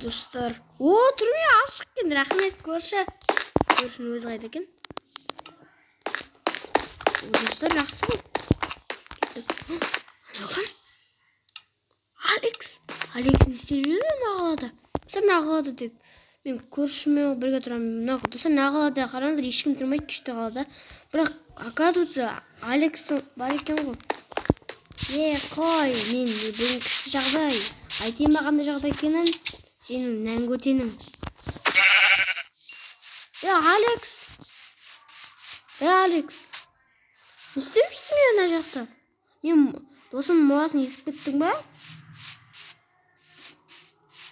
Достар. О, түрме ашық екен. Рахмет, көрші. Көршінің өзі қайда екен? Достар, жақсы ғой. Анаған? Алекс не істеп жүр ана қалада? Достар, ана қалада тек. Мен көршімен бірге тұрамын. Достар, ана қалада қараңыздар, ешкім тұрмайды күшті қалада. Бірақ, оказывается, Алекс бар екен ғой. Қой, мен бүгін күшті жағдай. Айтайын ба қандай жағдай екенін? Сенің нән көтенің. Алекс. Не істеп жүрсің ана жақта? Мен досым моласын езіп кеттің ба?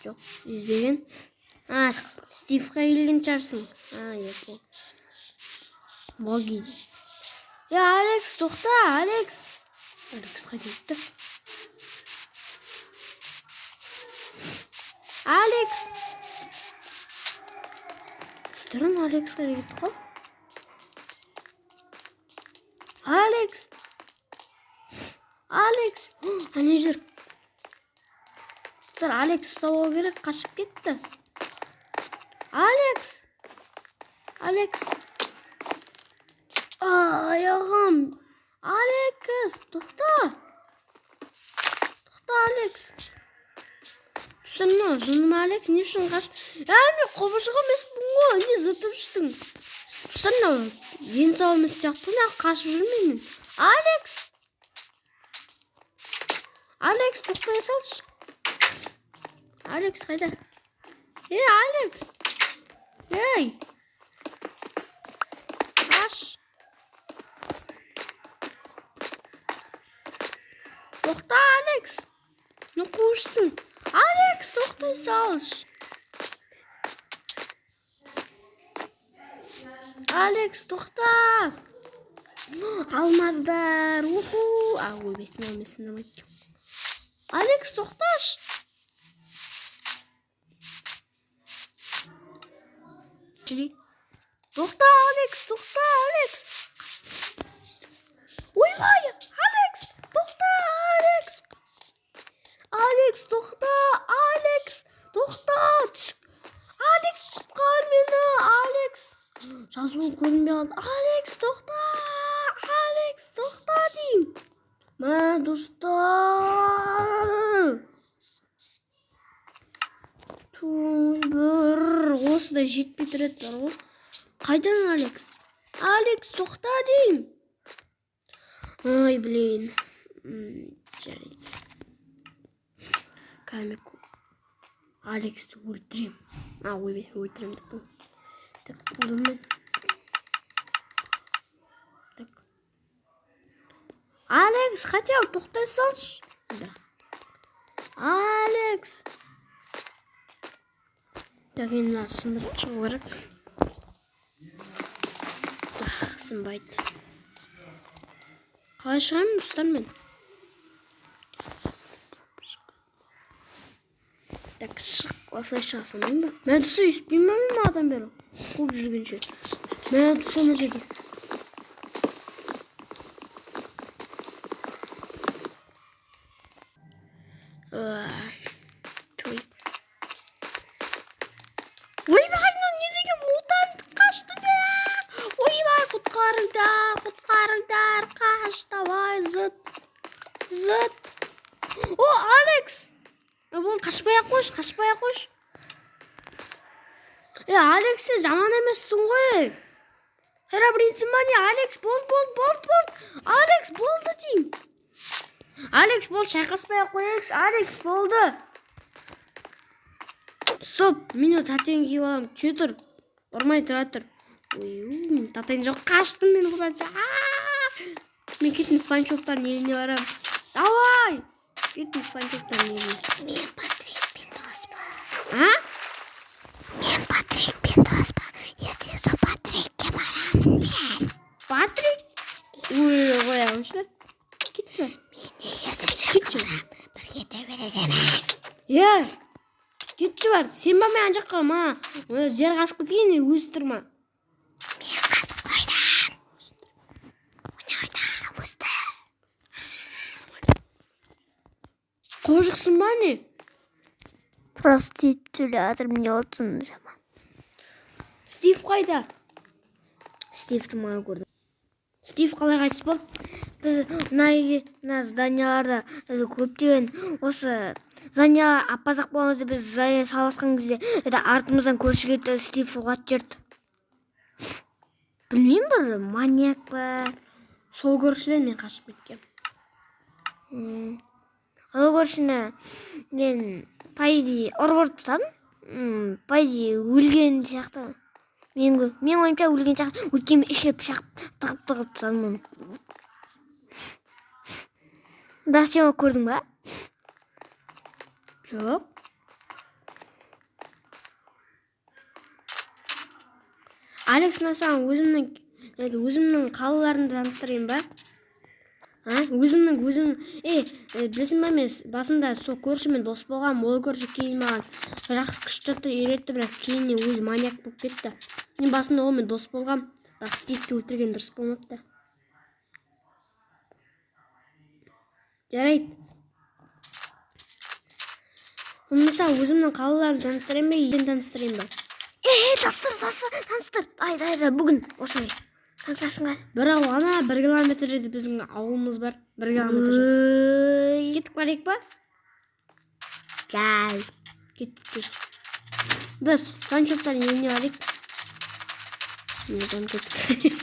Жоқ, езбеген. Стивқа келген шығарсың. Бұл. Моги. Алекс, тоқта, Алекс қайда кетті? Алекс қайда кетті ғой? Алекс ане жүр. Алекс ұстап алу керек, қашып кетті. Алекс аяғым. Алекс, тоқта, Алекс. Жыным Алекс, не үшін қашып? Мен қобыжық емеспін ғой, не зытып жүрсің? Ең сау емес сияқты, қашып жүрмеймін. Алекс, тоқтай салшы. Алекс қайда? Алекс. Аш. Тоқта, Алекс. Не қуырсың? Алекс, тоқтай салшы. Алекс, тоқта. Алмаздар. Ойбесін. Алекс, тоқташ. Тоқта, Алекс. Ойбай, Алекс, тоқта, Алекс, тоқта. Алекс, құтқар мені, Алекс. Жазуы көрінбей қалды. Алекс, тоқта дейм. Достар. Осыда жетпей тұрады бар ғой. Қайдан Алекс? Алекс, тоқта дейм. Блин. Жарайды. Камеку. Алексті өлтірем. Өлтірем деп бұл. Так, бұлымен. Так. Алекс, хотя бы тоқтай салшы. Алекс. Так, енді сындырып шығу керек. Сынбайды. Қалай шығамын достар мен? Так, шық, осылай шыға салмайын ба? Мен тұсы еспеймін ба мен адам бері? Қуып жүргенше. Мен тұсы ана жерде. Ойбай, не деген мутант қашты бе? Ойбай, құтқарыңдар, қаш, давай, зыт. Алекс! Бұл қашпай-ақ қош. Алекс, сен жаман емессің ғой. Херабринсің ба не? Алекс, болды. Алекс, болды дейм. Алекс, болды, шайқаспай-ақ қойыңыз. Алекс, болды. Стоп, мен татайын киіп аламын. Күйе тұр. Ұрмай тұра тұр. Татайын жоқ, қаштым мен бұланша. Мен кетін спанчоптардың еліне барам. Давай! Кетін спанчоптардың еліне. Мен Патрикпен доспа. Ертең сол Патрикке барамын мен. Патрик? Қоямыншы ба? Кетті. Бірге төбелесеміз. Кетші бар. Сен ба мен анжақ қалам, жер қасып кеткен өзі тұрма. Мен қасып қойдам. Өсті. Қожықсың ба не? Прости, Джулиатор мне отсын жаман. Стив қайда? Стивті мана көрдім. Стив қалай қайтыс болды? Біз мына зданияларда көптеген осы зданиялар аппазақ болған кезде біз здания салып жатқан кезде артымыздан көрші келді, Стив соғады жерді. Білмеймін, бір маньяк па. Сол көршіден мен қашып кеткем. Ол көршіні мен пайди ұрып тастадым. Пайди өлген сияқты. Мен ойымша өлген сияқты. Өйткені ішіне пышақ тығып тастадым. Бірақ сен оны көрдің ба? Жоқ. Алекс, мен саған өзімнің қалаларымды таныстырайын ба? Өзімнің білесің ба, мен басында сол көршімен дос болғам, ол көрші кейін маған жақсы күшті үйретті, бірақ кейіннен өзі маньяк болып кетті. Мен басында олмен дос болғам, бірақ Стивті өлтірген дұрыс болмапты. Жарайды. Онда өзімнің қалаларымды таныстырайын ба, елден таныстырайын ба? Таныстыр. Айда, бүгін осылай. Таныстырсыңға. Бірақ ана 1 километр жерде біздің ауылымыз бар. 1 километр жерде. Кетіп барайық па? Гәл. Кеттік. Біз спанчоптардың еліне барайық. Неден кеттік.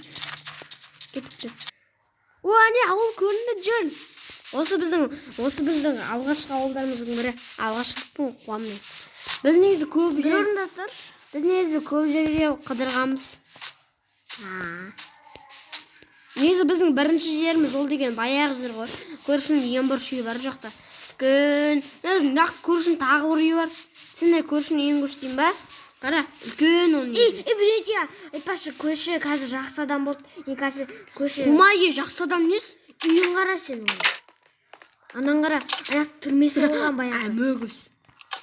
Кеттік. Не ауыл көрінді жүр. Осы біздің алғашқы ауылдарымыздың бірі. Алғашқы қуамын. Біз негізі көп жерге қыдырғанбыз. Негізі біздің бірінші жеріміз ол деген баяғы жер ғой. Көршінің ең бір үйі бар жақта. Нақты көршінің тағы бір үйі бар. Сендер көршінің ең көрші дейін ба? Қара, үлкен оның үйі. Біледі, Паша, көрші қазір жақсы адам болды. Құмай, жақсы адам нес? Үйін қара сен оны. Анан қара, аяқ түрмесі болған баяғы. Мөгіз.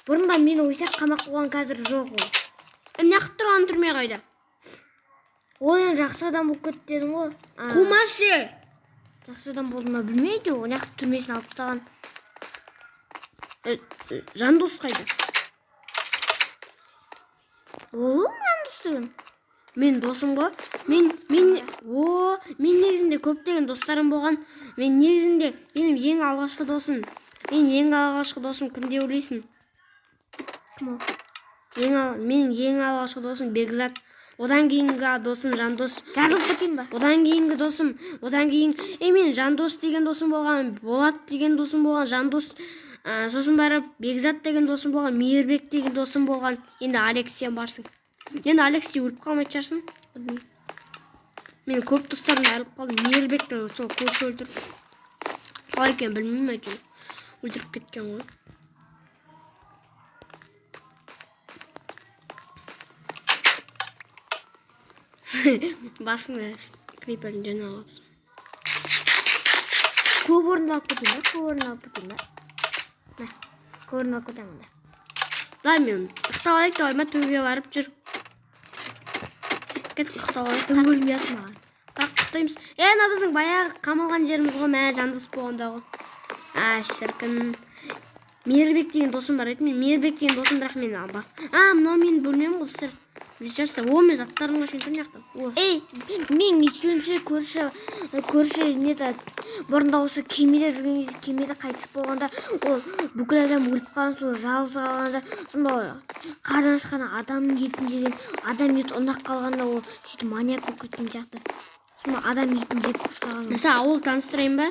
Бұрында мені ойсақ қамақ болған, қазір жоқ ол. Нақып тұрған түрме қайда? Ол ең жақсы адам болып кетті дедің ғой. Құмашы! Жақсы адам болды ма білмейді, ол нақып түрмесін алып тастаған. Жандос қайда? Ол Жандос деген. Мен досым ғой. Мен негізінде көптеген достарым болған. Мен негізінде менің ең алғашқы досым кім деп ойлайсың? Кім ол? Менің ең алғашқы досым Бекзат. Одан кейінгі досым Жандос. Жарылып кетейін ба? Одан кейін мен Жандос деген досым болған, Болат деген досым болған, Жандос. Сосын барып Бекзат деген досым болған, Мейірбек деген досым болған. Енді Алексия барсың. Енді Алексия өліп қалмайтын шығарсың? Білмеймін. Мен көп достарымды айырылып қалдым. Мейірбекті сол көрші өлтірді. Қалай екен білмеймін, әйтеуір өлтіріп кеткен ғой. Басында криперін жаңа алыпсың. Көп орынды алып кетейін ба? Көп орынды алып кетемін да. Да, мен ұқтап алайық та ойма төге барып жүр. Кет ұқтап алайық. Тым бөлмей атыр маған. Қақ ұқтаймыз. Ана біздің баяғы қамалған жеріміз ғой, Жандос болғанда ғой. Шіркін. Мейірбек деген досым бар еді. Мейірбек деген досым, бірақ мен бас. Мынау мен бөлмем ғой, сыр. Білесіздер, мен заттарымға шентім яқты. Мен естуімше көрші неді бұрында осы кемеде жүрген кезде кемеде қайтыс болғанда ол бүкіл адам өліп қалған, сол жалғыз қалғанда сонда қарны ашқан адамның етін жеген, адам ет ұнақ қалғанда ол сөйтіп маньяк болып кеткен сияқты. Сонда адам етін жеп тастаған. Mesela ауыл таныстырайын ба?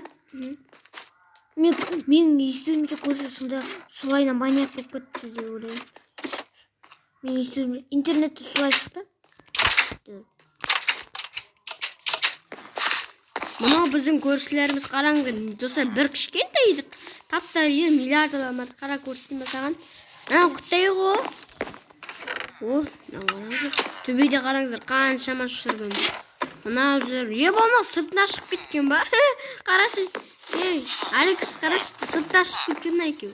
Мен естуімше көрші сонда солайына маньяк болып кетті деп ойлаймын. Мен естуімше интернетте солай шықты. Мынау біздің көршілеріміз қараңғы, достар, бір кішкентай еді. Таптар үй миллиард адам бар. Қара көрсетейін ба саған? Құттай ғой. Төбеде қараңыздар, қаншама жүрген. Мынау жүр. Бана сыртына шығып кеткен ба? Қарашы. Алекс, қарашы, сыртына шығып кеткен екеу.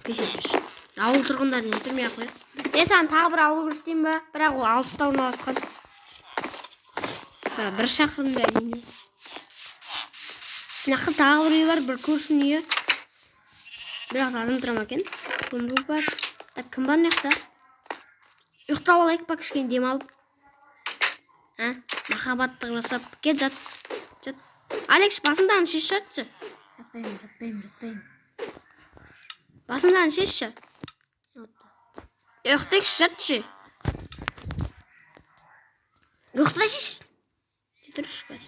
Кешір. Ауыл тұрғындарын өлтірмей ақ қояйық. Саған тағы бір ауыл көрсетейін ба? Бірақ ол алыстау орналасқан. Bir şakırımda iniyor. Nakı tağır uyuyor var, bir kurşun uyuyor. Biraz adam duramaken. Kumruk var. Kim var nekta? Uyktab alayık bak işken dem alıp. Ha? Mahabattық жасап. Кет жат. Жат. Алекс, басыңдан шеш жатшы. Жатпаймын. Басыңдан шешші. Ұйықтайықшы жатшы. Ұйықтайсыз. Тұршы,